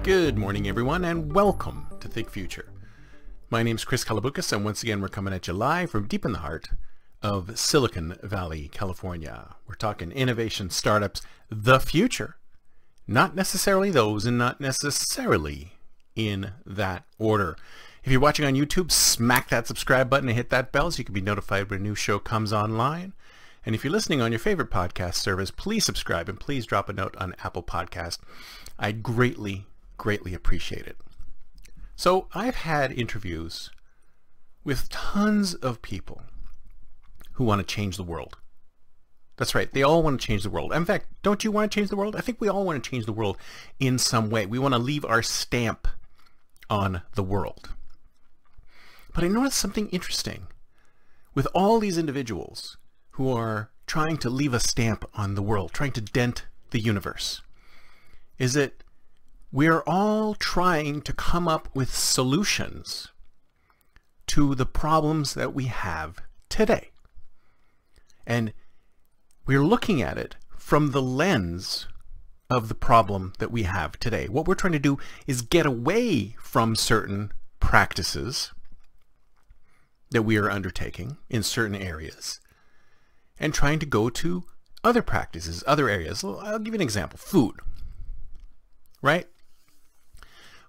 Good morning, everyone, and welcome to Think Future. My name's Chris Kalaboukis, and once again, we're coming at you live from deep in the heart of Silicon Valley, California. We're talking innovation, startups, the future. Not necessarily those, and not necessarily in that order. If you're watching on YouTube, smack that subscribe button and hit that bell so you can be notified when a new show comes online. And if you're listening on your favorite podcast service, please subscribe and please drop a note on Apple Podcast. I'd greatly appreciate it. So I've had interviews with tons of people who want to change the world. That's right, they all want to change the world. In fact, don't you want to change the world? I think we all want to change the world in some way. We want to leave our stamp on the world. But I noticed something interesting with all these individuals who are trying to leave a stamp on the world, trying to dent the universe, is that we're all trying to come up with solutions to the problems that we have today. And we're looking at it from the lens of the problem that we have today. What we're trying to do is get away from certain practices that we are undertaking in certain areas and trying to go to other practices, other areas. I'll give you an example. Food, right?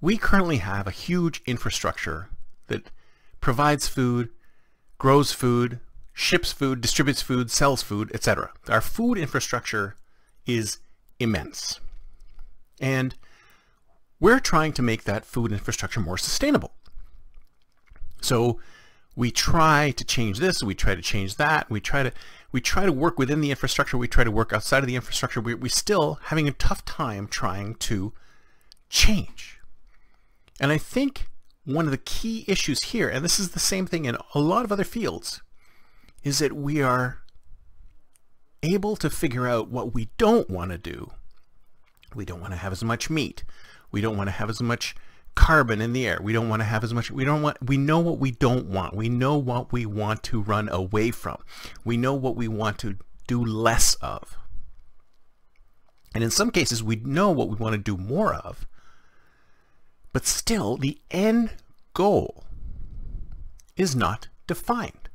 We currently have a huge infrastructure that provides food, grows food, ships food, distributes food, sells food, etc. Our food infrastructure is immense. And we're trying to make that food infrastructure more sustainable. So we try to change this, we try to change that, we try to work within the infrastructure, we try to work outside of the infrastructure. We're still having a tough time trying to change. And I think one of the key issues here, and this is the same thing in a lot of other fields, is that we are able to figure out what we don't want to do. We don't want to have as much meat. We don't want to have as much carbon in the air. We don't want to have as much. We know what we don't want. We know what we want to run away from. We know what we want to do less of. And in some cases, we know what we want to do more of. But still, the end goal is not defined.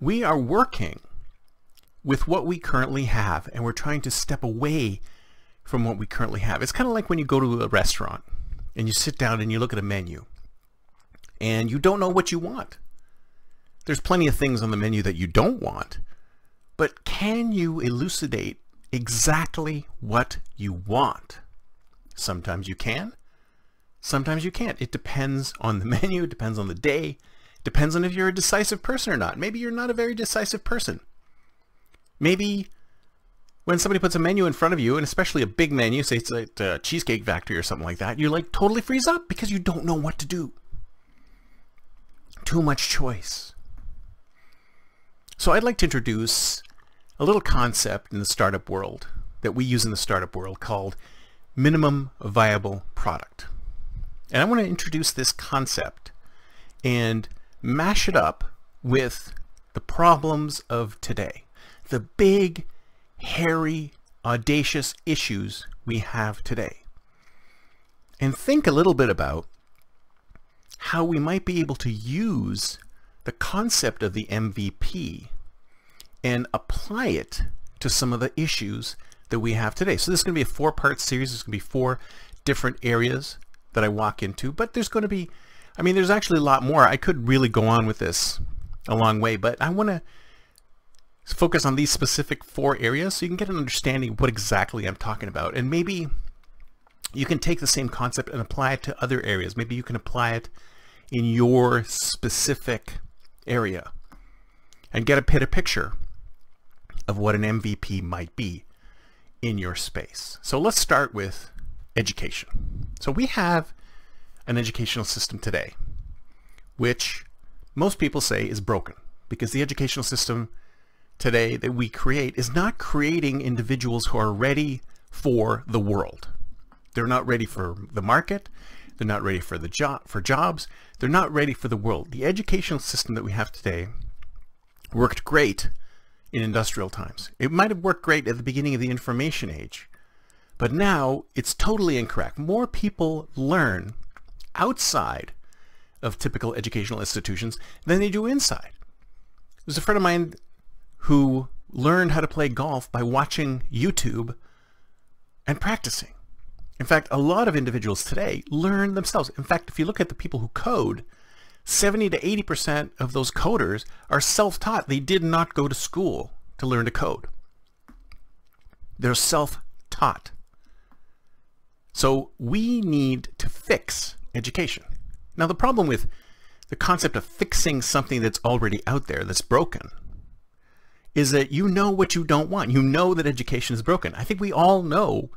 We are working with what we currently have, and we're trying to step away from what we currently have. It's kind of like when you go to a restaurant and you sit down and you look at a menu and you don't know what you want. There's plenty of things on the menu that you don't want, but can you elucidate exactly what you want? Sometimes you can. Sometimes you can't. It depends on the menu, it depends on the day, it depends on if you're a decisive person or not. Maybe you're not a very decisive person. Maybe when somebody puts a menu in front of you, and especially a big menu, say it's like a Cheesecake Factory or something like that, you like totally freeze up because you don't know what to do. Too much choice. So I'd like to introduce a little concept in the startup world that we use in the startup world called minimum viable product. And I want to introduce this concept and mash it up with the problems of today. The big, hairy, audacious issues we have today. And think a little bit about how we might be able to use the concept of the MVP and apply it to some of the issues that we have today. So this is going to be a 4-part series. There's going to be 4 different areas that I walk into, but there's going to be, there's actually a lot more. I could really go on with this a long way, but I want to focus on these specific 4 areas so you can get an understanding of what exactly I'm talking about. And maybe you can take the same concept and apply it to other areas. Maybe you can apply it in your specific area and get a picture of what an MVP might be in your space. So let's start with education. So we have an educational system today, which most people say is broken, because the educational system today that we create is not creating individuals who are ready for the world. They're not ready for the market. They're not ready for jobs. They're not ready for the world. The educational system that we have today worked great in industrial times. It might have worked great at the beginning of the information age, But now it's totally incorrect. More people learn outside of typical educational institutions than they do inside. There's a friend of mine who learned how to play golf by watching YouTube and practicing. In fact, a lot of individuals today learn themselves. In fact, if you look at the people who code, 70 to 80% of those coders are self-taught. They did not go to school to learn to code. They're self-taught. So we need to fix education. Now, the problem with the concept of fixing something that's already out there, that's broken, is that you know what you don't want. You know that education is broken. I think we all know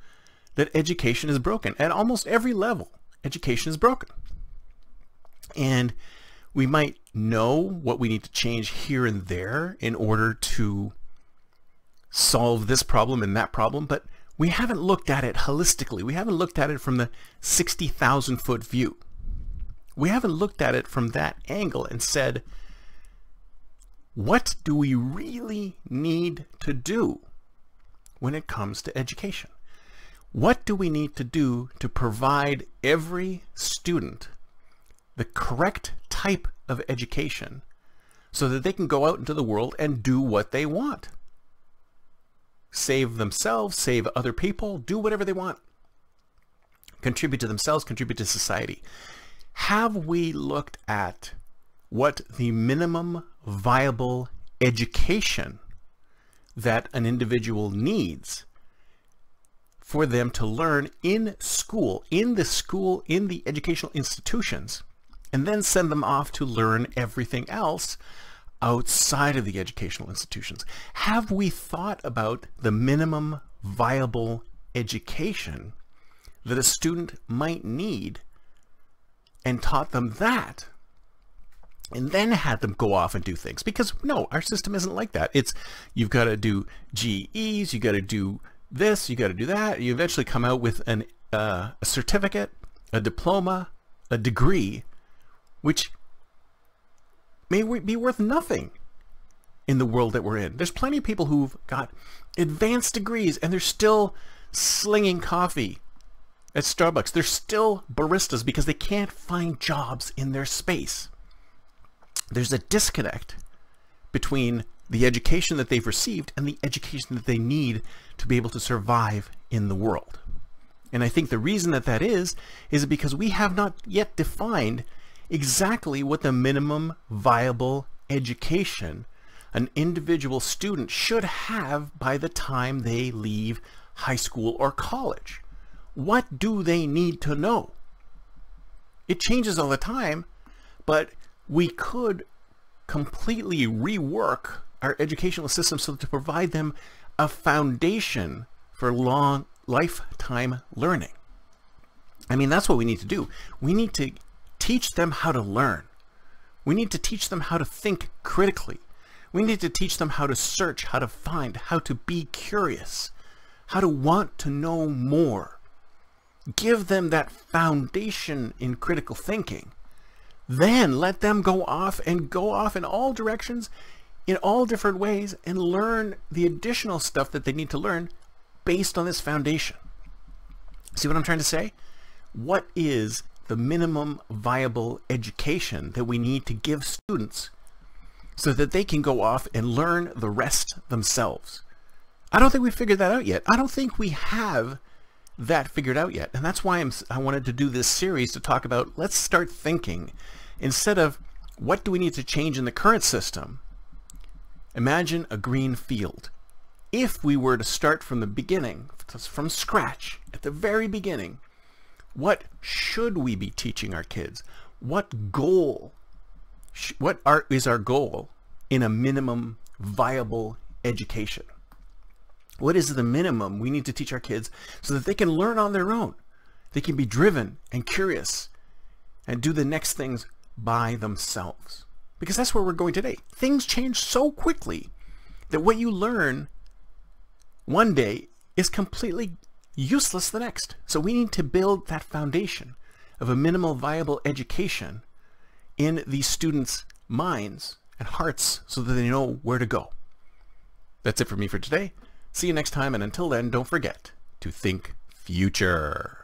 that education is broken. At almost every level, education is broken. And we might know what we need to change here and there in order to solve this problem and that problem, but we haven't looked at it holistically. We haven't looked at it from the 60,000 foot view. We haven't looked at it from that angle and said, what do we really need to do when it comes to education? What do we need to do to provide every student the correct type of education so that they can go out into the world and do what they want? Save themselves, save other people, do whatever they want. Contribute to themselves, contribute to society. Have we looked at what the minimum viable education that an individual needs for them to learn in school, in the educational institutions, and then send them off to learn everything else outside of the educational institutions? Have we thought about the minimum viable education that a student might need and taught them that, and then had them go off and do things? Because no, our system isn't like that. It's, you've got to do GEs, you got to do this, you got to do that. You eventually come out with a certificate, a diploma, a degree, which may be worth nothing in the world that we're in. There's plenty of people who've got advanced degrees and they're still slinging coffee at Starbucks. They're still baristas because they can't find jobs in their space. There's a disconnect between the education that they've received and the education that they need to be able to survive in the world. And I think the reason that is because we have not yet defined exactly what the minimum viable education an individual student should have by the time they leave high school or college. What do they need to know? It changes all the time, but we could completely rework our educational system so to provide them a foundation for long lifetime learning. I mean, that's what we need to do. We need to teach them how to learn. We need to teach them how to think critically. We need to teach them how to search, how to find, how to be curious, how to want to know more. Give them that foundation in critical thinking. Then let them go off in all directions, in all different ways, and learn the additional stuff that they need to learn based on this foundation. See what I'm trying to say? What is the minimum viable education that we need to give students so that they can go off and learn the rest themselves? I don't think we figured that out yet. I don't think we have that figured out yet. And that's why I wanted to do this series to talk about, let's start thinking. Instead of what do we need to change in the current system, imagine a green field. If we were to start from the beginning, from scratch, at the very beginning, what should we be teaching our kids? What goal, is our goal in a minimum viable education? What is the minimum we need to teach our kids so that they can learn on their own? They can be driven and curious and do the next things by themselves. Because that's where we're going today. Things change so quickly that what you learn one day is completely useless the next. So we need to build that foundation of a minimal viable education in these students' minds and hearts so that they know where to go. That's it for me for today. See you next time, and until then, don't forget to think future.